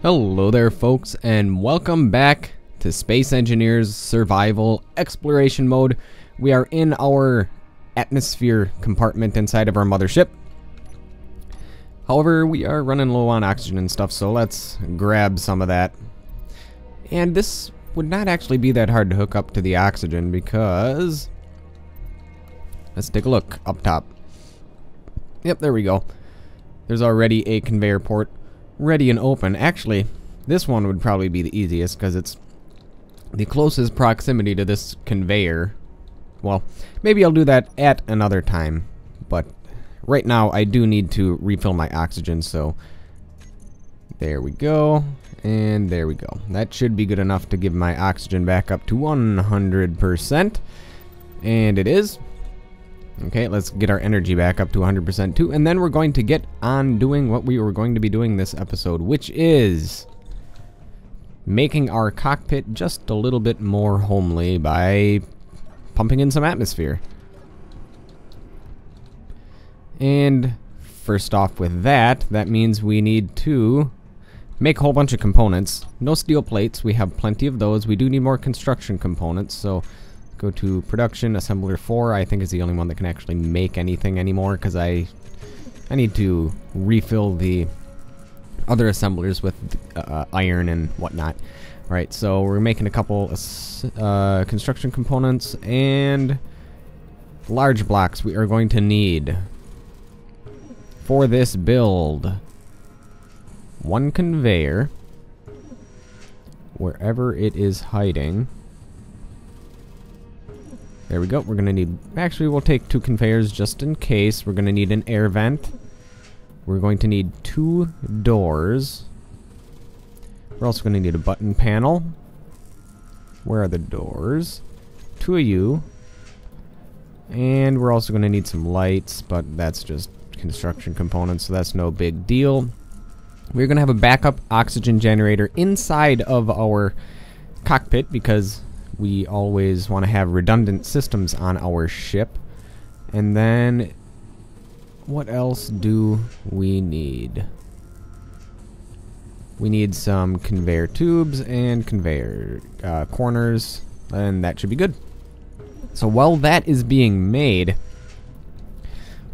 Hello there folks, and welcome back to Space Engineers Survival Exploration Mode. We are in our atmosphere compartment inside of our mothership. However, we are running low on oxygen and stuff, so let's grab some of that. And this would not actually be that hard to hook up to the oxygen because... let's take a look up top. Yep, there we go. There's already a conveyor port ready and open. Actually, this one would probably be the easiest because it's the closest proximity to this conveyor. Well, maybe I'll do that at another time, but right now I do need to refill my oxygen, so there we go, and there we go. That should be good enough to give my oxygen back up to 100%, and it is. Okay, let's get our energy back up to 100% too, and then we're going to get on doing what we were going to be doing this episode, which is making our cockpit just a little bit more homely by pumping in some atmosphere. And first off with that means we need to make a whole bunch of components. No steel plates, we have plenty of those. We do need more construction components, so go to production. Assembler 4 I think is the only one that can actually make anything anymore, because I need to refill the other assemblers with iron and whatnot. Alright, so we're making a couple construction components and large blocks we are going to need for this build. One conveyor wherever it is hiding. There we go. We're going to need... actually, we'll take 2 conveyors just in case. We're going to need an air vent. We're going to need 2 doors. We're also going to need a button panel. Where are the doors? 2 of you. And we're also going to need some lights, but that's just construction components, so that's no big deal. We're going to have a backup oxygen generator inside of our cockpit because we always want to have redundant systems on our ship. And then what else do we need? We need some conveyor tubes and conveyor corners, and that should be good. So while that is being made,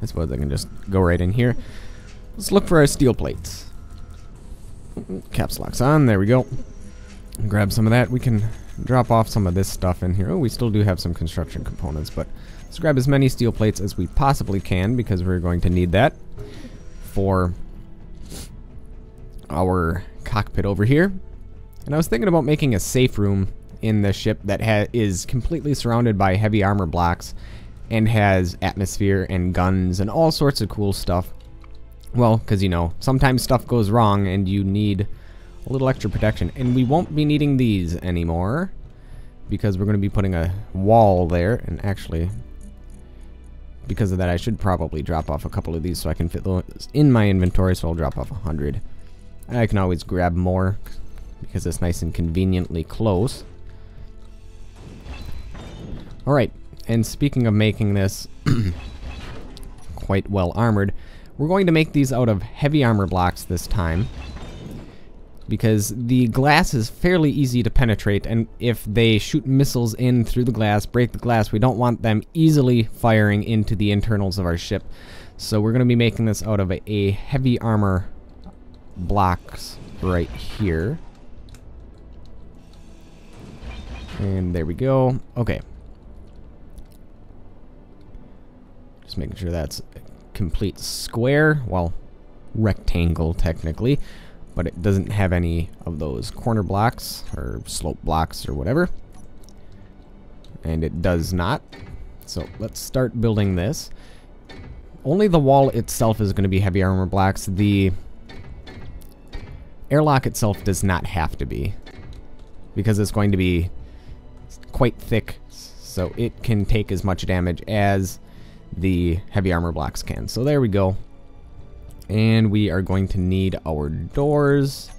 I suppose I can just go right in here. Let's look for our steel plates. Caps lock's on, there we go. Grab some of that. We can drop off some of this stuff in here. Oh, we still do have some construction components, but let's grab as many steel plates as we possibly can because we're going to need that for our cockpit over here. And I was thinking about making a safe room in the ship that is completely surrounded by heavy armor blocks and has atmosphere and guns and all sorts of cool stuff. Well, because, you know, sometimes stuff goes wrong and you need a little extra protection. And we won't be needing these anymore because we're going to be putting a wall there. And actually, because of that, I should probably drop off a couple of these so I can fit those in my inventory. So I'll drop off 100. I can always grab more because it's nice and conveniently close. Alright, and speaking of making this quite well armored, we're going to make these out of heavy armor blocks this time, because the glass is fairly easy to penetrate, and if they shoot missiles in through the glass, break the glass, we don't want them easily firing into the internals of our ship. So we're going to be making this out of a heavy armor blocks right here. And there we go. Okay. Just making sure that's a complete square. Well, rectangle technically. But it doesn't have any of those corner blocks or slope blocks or whatever. And it does not. So let's start building this. Only the wall itself is going to be heavy armor blocks. The airlock itself does not have to be, because it's going to be quite thick, so it can take as much damage as the heavy armor blocks can. So there we go. And we are going to need our doors.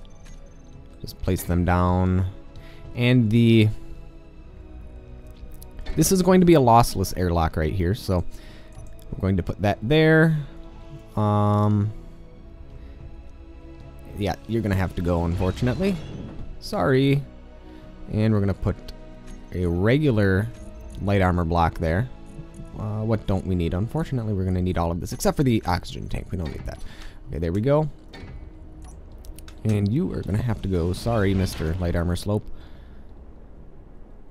Just place them down. And this is going to be a lossless airlock right here, so we're going to put that there. yeah, you're gonna have to go, unfortunately. Sorry. And we're gonna put a regular light armor block there. What don't we need? Unfortunately, we're gonna need all of this, except for the oxygen tank. We don't need that. Okay, there we go. And you are gonna have to go. Sorry, Mr. Light Armor Slope.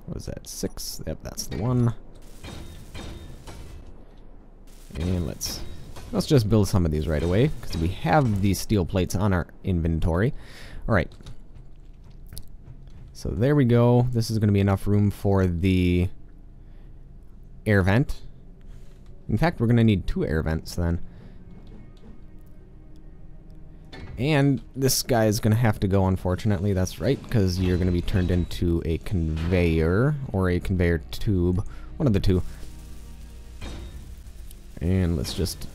What is that? 6? Yep, that's the one. And let's just build some of these right away, because we have these steel plates on our inventory. Alright. So there we go. This is going to be enough room for the air vent. In fact, we're going to need 2 air vents then. And this guy is going to have to go, unfortunately. That's right, because you're going to be turned into a conveyor, or a conveyor tube. One of the two. And let's just...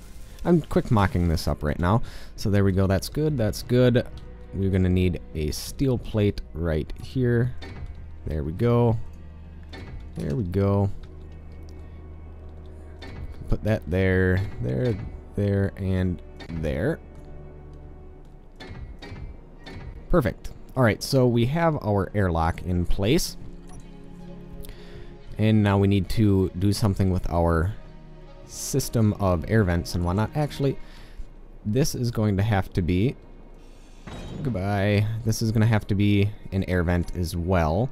I'm quick mocking this up right now. So there we go. That's good. That's good. We're going to need a steel plate right here. There we go. There we go. Put that there, there, and there. Perfect. Alright, so we have our airlock in place. And now we need to do something with our system of air vents and whatnot. Actually, this is going to have to be... Goodbye. This is going to have to be an air vent as well.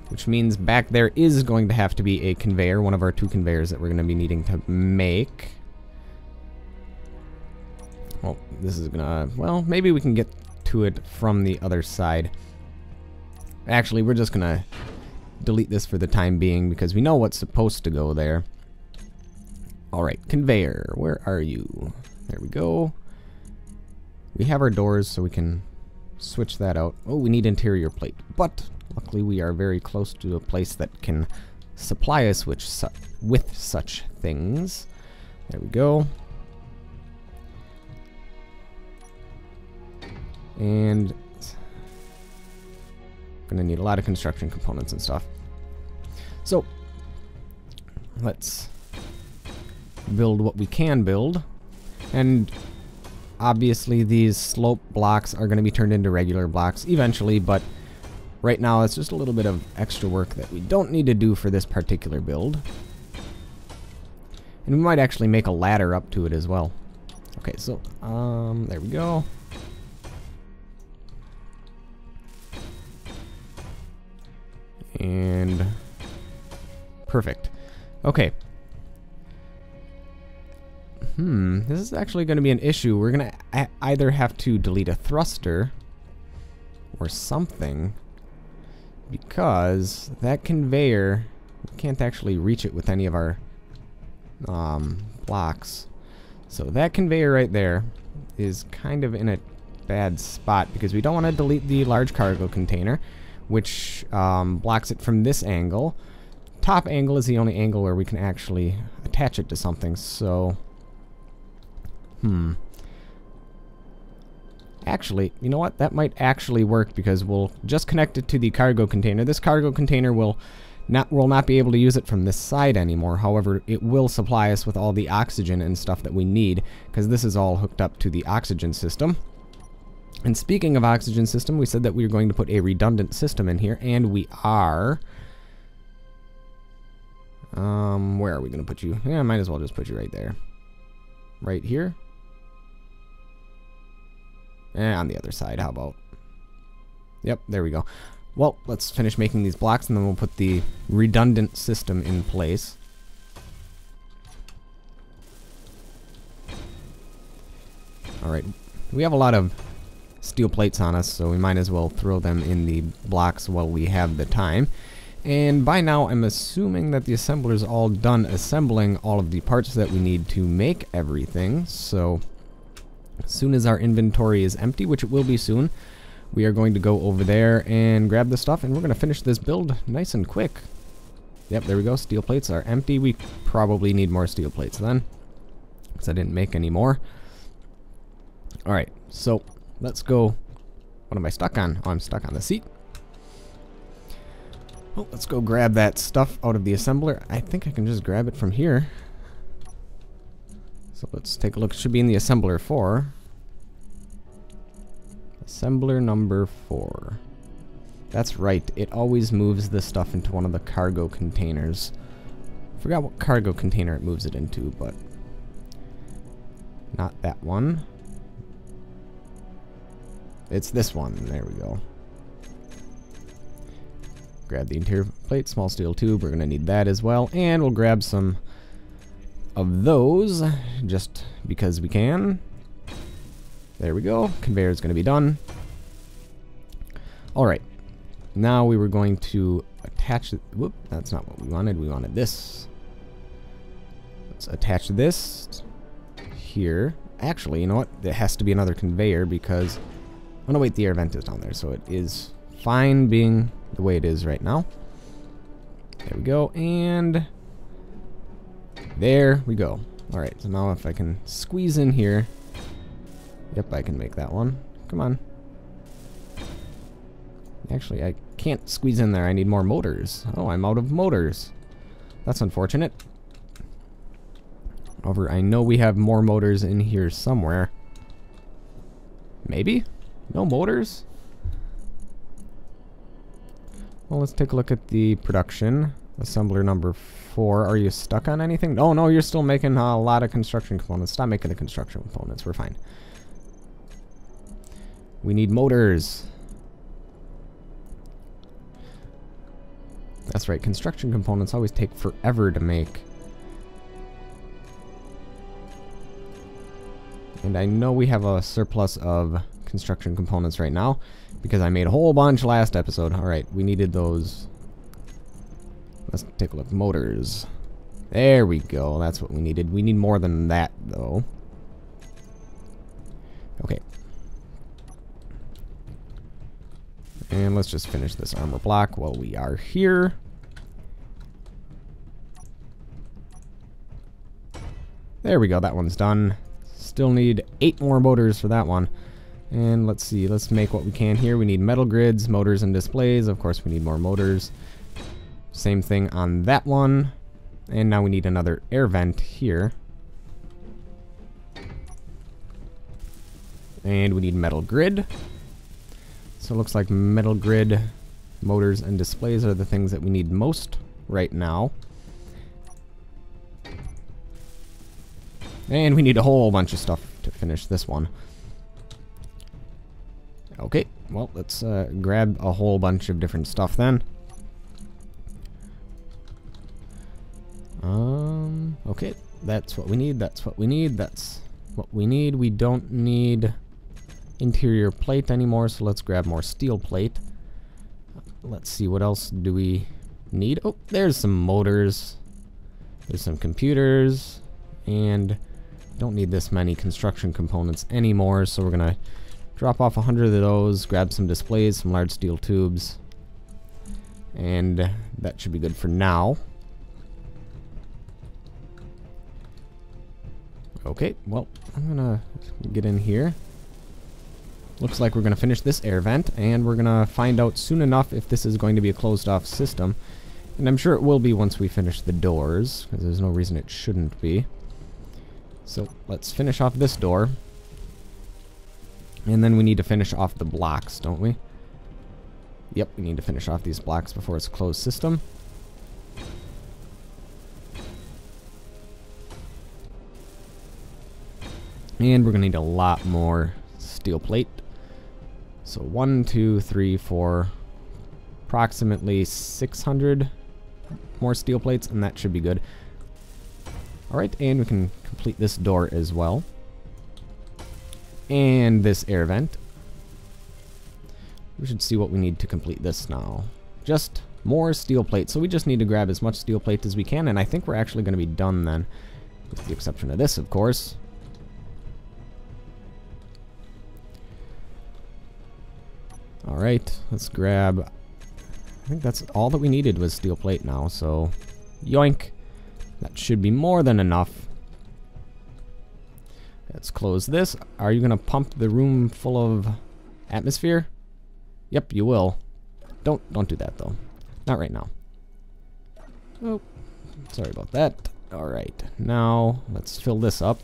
Which means back there is going to have to be a conveyor, one of our 2 conveyors that we're going to be needing to make. Well, this is gonna... Well, maybe we can get to it from the other side. Actually, we're just gonna delete this for the time being, because we know what's supposed to go there. Alright, conveyor. Where are you? There we go. We have our doors, so we can switch that out. Oh, we need interior plate. But, luckily, we are very close to a place that can supply us with such things. There we go. And gonna need a lot of construction components and stuff. So let's build what we can build. And obviously these slope blocks are gonna be turned into regular blocks eventually, but right now it's just a little bit of extra work that we don't need to do for this particular build. And we might actually make a ladder up to it as well. Okay, so there we go. And perfect. Okay. This is actually going to be an issue. We're going to either have to delete a thruster or something, because that conveyor, we can't actually reach it with any of our blocks. So that conveyor right there is kind of in a bad spot, because we don't want to delete the large cargo container, which blocks it from this angle. Top angle is the only angle where we can actually attach it to something, so... Actually, you know what? That might actually work, because we'll just connect it to the cargo container. This cargo container will not be able to use it from this side anymore. However, it will supply us with all the oxygen and stuff that we need, because this is all hooked up to the oxygen system. And speaking of oxygen system, we said that we were going to put a redundant system in here, and we are. Where are we going to put you? Yeah, might as well just put you right there. Right here? On the other side, how about? Yep, there we go. Well, let's finish making these blocks, and then we'll put the redundant system in place. Alright, we have a lot of steel plates on us, so we might as well throw them in the blocks while we have the time. And by now, I'm assuming that the assembler is all done assembling all of the parts that we need to make everything. So as soon as our inventory is empty, which it will be soon, we are going to go over there and grab the stuff, and we're going to finish this build nice and quick. Yep, there we go. Steel plates are empty. We probably need more steel plates then, because I didn't make any more. Alright, so let's go. What am I stuck on? Oh, I'm stuck on the seat. Well, let's go grab that stuff out of the assembler. I think I can just grab it from here. So let's take a look. It should be in the assembler 4. Assembler number 4. That's right, it always moves this stuff into one of the cargo containers. Forgot what cargo container it moves it into, but not that one. It's this one. There we go. Grab the interior plate, small steel tube. We're going to need that as well. And we'll grab some of those just because we can. There we go. Conveyor is going to be done. Alright. Now we were going to attach it. Whoop, that's not what we wanted. We wanted this. Let's attach this here. Actually, you know what? There has to be another conveyor because... Oh no, wait, the air vent is down there, so it is fine being the way it is right now. There we go, and there we go. Alright, so now if I can squeeze in here. Yep, I can make that one. Come on. Actually, I can't squeeze in there. I need more motors. Oh, I'm out of motors. That's unfortunate. However, I know we have more motors in here somewhere. Maybe? No motors? Well, let's take a look at the production. Assembler number 4. Are you stuck on anything? Oh, no, you're still making a lot of construction components. Stop making the construction components. We're fine. We need motors. That's right. Construction components always take forever to make. And I know we have a surplus of construction components right now because I made a whole bunch last episode. Alright, we needed those. Let's take a look. Motors. There we go. That's what we needed. We need more than that, though. Okay. And let's just finish this armor block while we are here. There we go. That one's done. Still need 8 more motors for that one. And let's see. Let's make what we can here. We need metal grids, motors, and displays. Of course, we need more motors. Same thing on that one. And now we need another air vent here. And we need metal grid. So it looks like metal grid, motors, and displays are the things that we need most right now. And we need a whole bunch of stuff to finish this one. Okay, well, let's grab a whole bunch of different stuff then. Okay, that's what we need, that's what we need, that's what we need. We don't need interior plate anymore, so let's grab more steel plate. Let's see, what else do we need? Oh, there's some motors. There's some computers. And don't need this many construction components anymore, so we're gonna drop off 100 of those, grab some displays, some large steel tubes, and that should be good for now. Okay, well, I'm gonna get in here. Looks like we're gonna finish this air vent, and we're gonna find out soon enough if this is going to be a closed off system. And I'm sure it will be once we finish the doors, because there's no reason it shouldn't be. So let's finish off this door. And then we need to finish off the blocks, don't we? Yep, we need to finish off these blocks before it's a closed system. And we're going to need a lot more steel plate. So 1, 2, 3, 4, approximately 600 more steel plates, and that should be good. Alright, and we can complete this door as well. And this air vent. We should see what we need to complete this now. Just more steel plate. So we just need to grab as much steel plate as we can, and I think we're actually going to be done then. With the exception of this, of course. Alright, let's grab... I think that's all that we needed was steel plate now, so... Yoink! That should be more than enough. Let's close this. Are you going to pump the room full of atmosphere? Yep, you will. Don't do that, though. Not right now. Oh, sorry about that. Alright, now let's fill this up.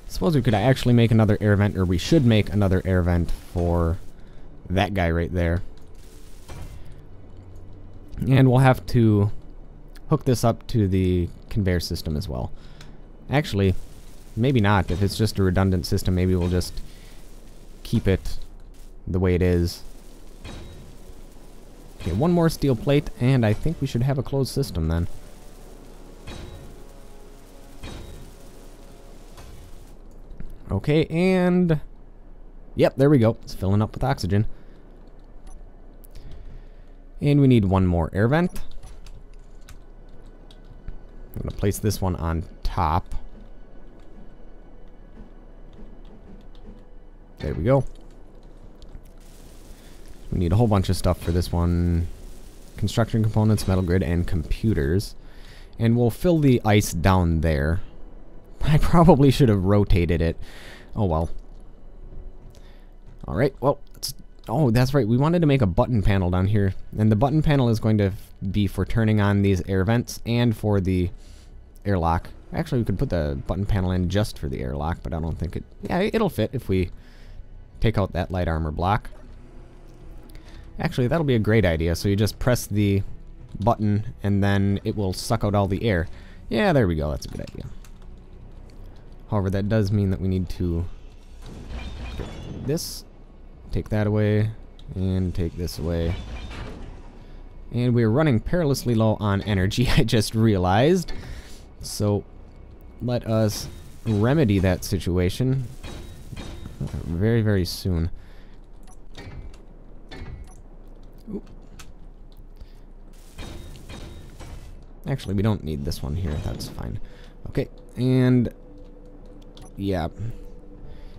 Suppose we could actually make another air vent, or we should make another air vent for that guy right there. And we'll have to hook this up to the conveyor system as well. Actually, maybe not. If it's just a redundant system, maybe we'll just keep it the way it is. Okay, one more steel plate, and I think we should have a closed system then. Okay, and yep, there we go. It's filling up with oxygen. And we need one more air vent. I'm going to place this one on top. There we go. We need a whole bunch of stuff for this one. Construction components, metal grid, and computers. And we'll fill the ice down there. I probably should have rotated it. Oh well. Alright, well, oh, that's right. We wanted to make a button panel down here. And the button panel is going to be for turning on these air vents and for the airlock. Actually, we could put the button panel in just for the airlock, but I don't think it... Yeah, it'll fit if we take out that light armor block. Actually, that'll be a great idea. So you just press the button, and then it will suck out all the air. Yeah, there we go. That's a good idea. However, that does mean that we need to get this, take that away, and take this away. And we're running perilously low on energy, I just realized. So let us remedy that situation very, very soon. Oop. Actually, we don't need this one here. That's fine. Okay, and yeah,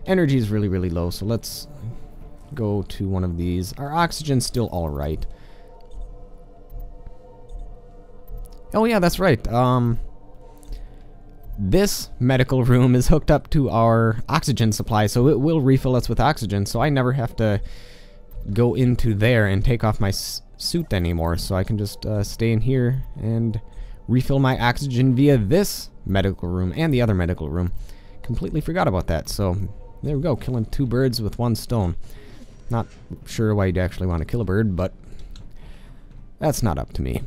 energy is really, really low, so let's go to one of these. Our oxygen's still all right. Oh yeah, that's right. This medical room is hooked up to our oxygen supply, so it will refill us with oxygen, so I never have to go into there and take off my suit anymore, so I can just stay in here and refill my oxygen via this medical room and the other medical room. Completely forgot about that, so there we go, killing two birds with one stone. Not sure why you'd actually want to kill a bird, but that's not up to me.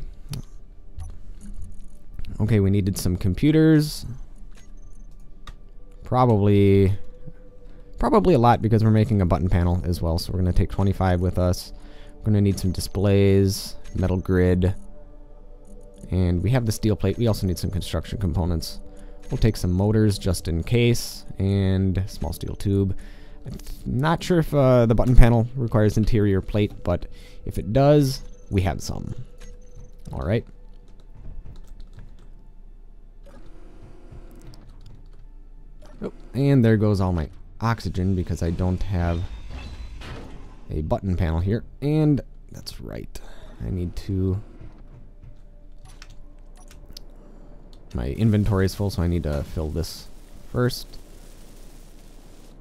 Okay, we needed some computers. Probably a lot because we're making a button panel as well, so we're going to take 25 with us. We're going to need some displays, metal grid, and we have the steel plate. We also need some construction components. We'll take some motors just in case, and small steel tube. I'm not sure if the button panel requires interior plate, but if it does, we have some. Alright. Oh, and there goes all my oxygen because I don't have a button panel here. And that's right. I need to... My inventory is full, so I need to fill this first.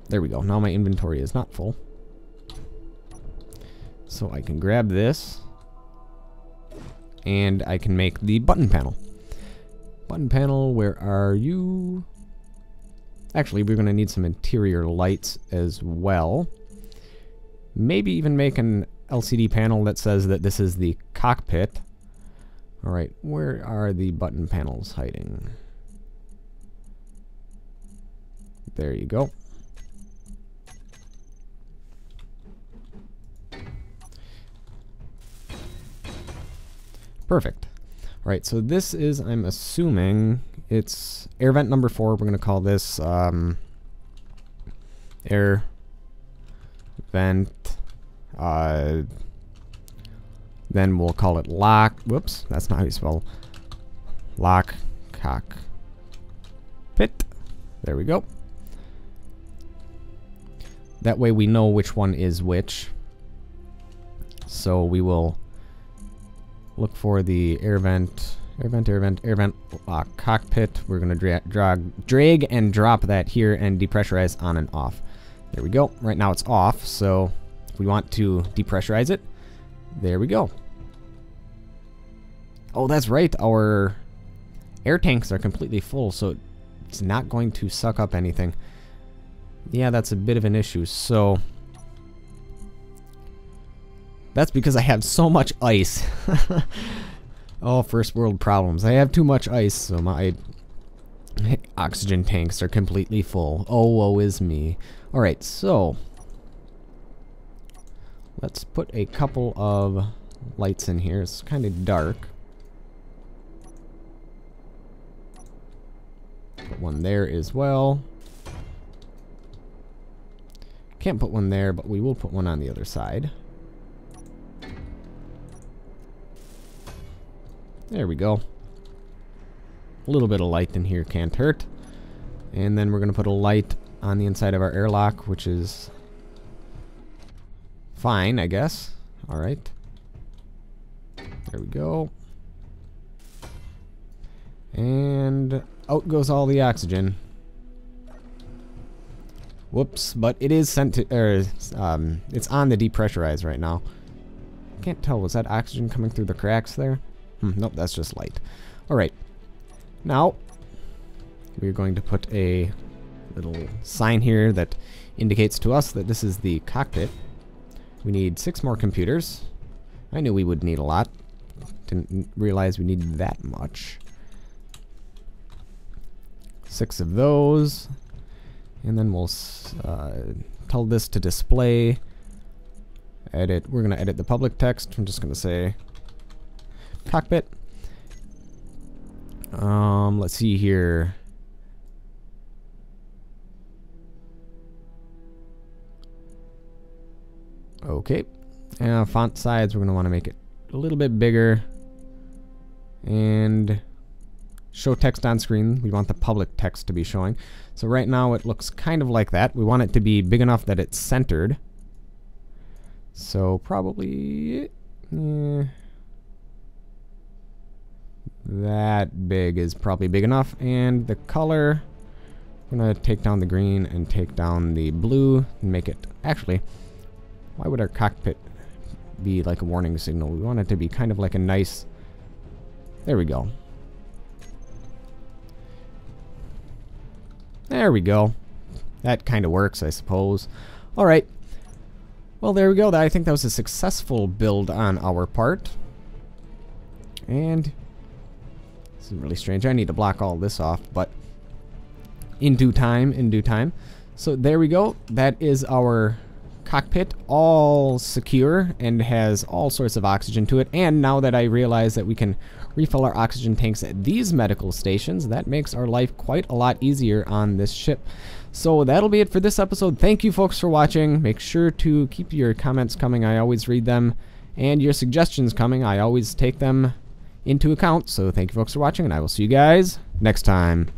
There we go. Now my inventory is not full. So I can grab this. And I can make the button panel. Button panel, where are you? Actually, we're going to need some interior lights as well. Maybe even make an LCD panel that says that this is the cockpit. Alright, where are the button panels hiding? There you go. Perfect. Alright, so this is, I'm assuming, it's air vent number 4. We're going to call this air vent. Then we'll call it lock. Whoops, that's not how you spell lock cock pit. There we go. That way we know which one is which. So we will look for the air vent cockpit. We're going to drag and drop that here and depressurize on and off. There we go. Right now it's off, so if we want to depressurize it, there we go. Oh, that's right. Our air tanks are completely full, so it's not going to suck up anything. Yeah, that's a bit of an issue. So that's because I have so much ice. Oh, first world problems. I have too much ice, so my oxygen tanks are completely full. Oh, woe is me. Alright, so let's put a couple of lights in here. It's kind of dark. Put one there as well. Can't put one there, but we will put one on the other side. There we go. A little bit of light in here can't hurt. And then we're going to put a light on the inside of our airlock, which is fine, I guess. Alright. There we go. And out goes all the oxygen. Whoops, but it is sent to, it's on the depressurize right now. Can't tell, was that oxygen coming through the cracks there? Nope, that's just light. Alright. Now, we're going to put a little sign here that indicates to us that this is the cockpit. We need 6 more computers. I knew we would need a lot. Didn't realize we needed that much. 6 of those. And then we'll tell this to display. Edit. We're going to edit the public text. I'm just going to say cockpit. Let's see here. Okay. Font size, we're going to want to make it a little bit bigger. And show text on screen. We want the public text to be showing. So right now it looks kind of like that. We want it to be big enough that it's centered. So probably that big is probably big enough. And the color, I'm going to take down the green and take down the blue and make it, actually, why would our cockpit be like a warning signal? We want it to be kind of like a nice, there we go. There we go. That kind of works, I suppose. Alright. Well, there we go. I think that was a successful build on our part. And this is really strange. I need to block all this off, but in due time, in due time. So there we go. That is our cockpit, all secure and has all sorts of oxygen to it. And now that I realize that we can refill our oxygen tanks at these medical stations, that makes our life quite a lot easier on this ship. So that'll be it for this episode. Thank you folks for watching. Make sure to keep your comments coming. I always read them. And your suggestions coming. I always take them into account. So thank you folks for watching, and I will see you guys next time.